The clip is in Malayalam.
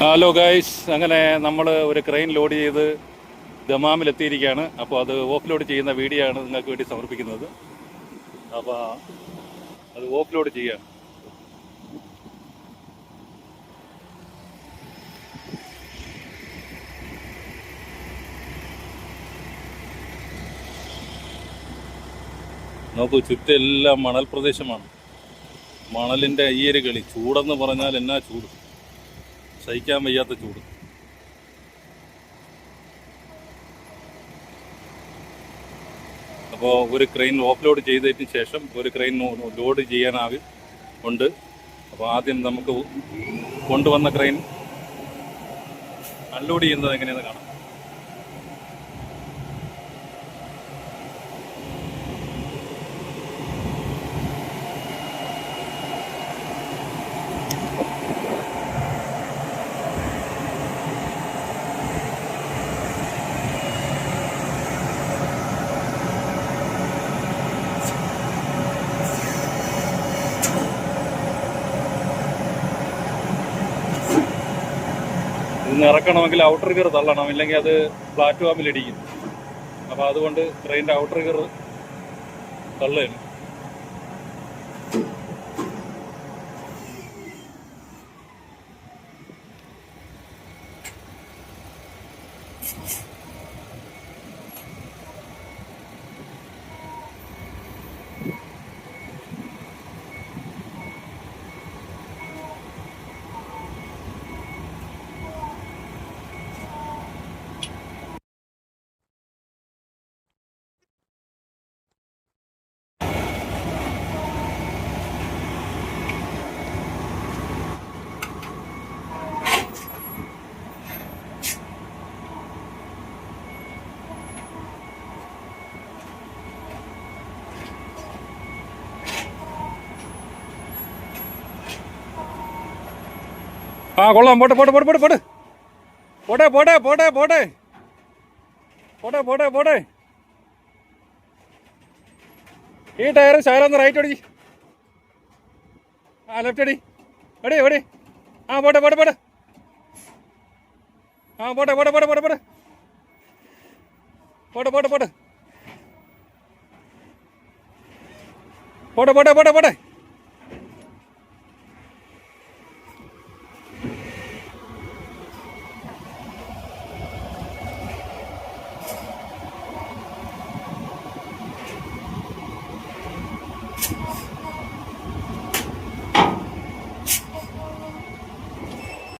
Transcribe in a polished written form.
ഹലോ ഗൈസ്, അങ്ങനെ നമ്മൾ ഒരു ക്രെയിൻ ലോഡ് ചെയ്ത് ദമാമിലെത്തിയിരിക്കുകയാണ്. അപ്പോൾ അത് ഓഫ് ലോഡ് ചെയ്യുന്ന വീഡിയോ ആണ് നിങ്ങൾക്ക് വേണ്ടി സമർപ്പിക്കുന്നത്. അപ്പോൾ അത് ഓഫ് ലോഡ് ചെയ്യുകയാണ്. നോക്കൂ, ചുറ്റെല്ലാം മണൽ പ്രദേശമാണ്. മണലിൻ്റെ ഈ ഒരു കളി, ചൂടെന്ന് പറഞ്ഞാൽ എന്നാ ചൂട്, സഹിക്കാൻ വയ്യാത്ത ചൂട്. അപ്പോൾ ഒരു ക്രെയിൻ ഓഫ് ലോഡ് ചെയ്തതിന് ശേഷം ഒരു ക്രെയിൻ ലോഡ് ചെയ്യാനാകും ഉണ്ട്. അപ്പോൾ ആദ്യം നമുക്ക് കൊണ്ടുവന്ന ക്രെയിൻ അൺലോഡ് ചെയ്യുന്നത് എങ്ങനെയാണെന്ന് കാണാം. ഇന്ന് ഇറക്കണമെങ്കിൽ ഔട്ടർ ഗിയർ തള്ളണം, ഇല്ലെങ്കിൽ അത് പ്ലാറ്റ്ഫോമിൽ ഇടിക്കും. അപ്പോൾ അതുകൊണ്ട് ട്രെയിനിൻ്റെ ഔട്ടർ ഗിയർ തള്ളുകയാണ്. ആ കൊള്ളാം, പോട്ടെ പോട്ടെ പോട്ടെ പോട്ടെ പോട്ടെ പോട്ടെ പോട്ടെ പോട്ടെ പോട്ടെ പോട്ടെ പോട്ടെ പോട്ടെ. ഈ ടയർ ശകലൊന്ന് റൈറ്റ് അടി, ആ ലെഫ്റ്റ് അടി, എടി എടി, ആ പോട്ടെ പോട്ടെ പോട്ടെ, ആ പോട്ടെ പോട്ടെ പോട്ടെ പോട്ടെ പോട്ടെ പോട്ടെ പോട്ടെ പോട്ടെ പോട്ടെ പോട്ടെ പോട്ടെ പോട്ടെ.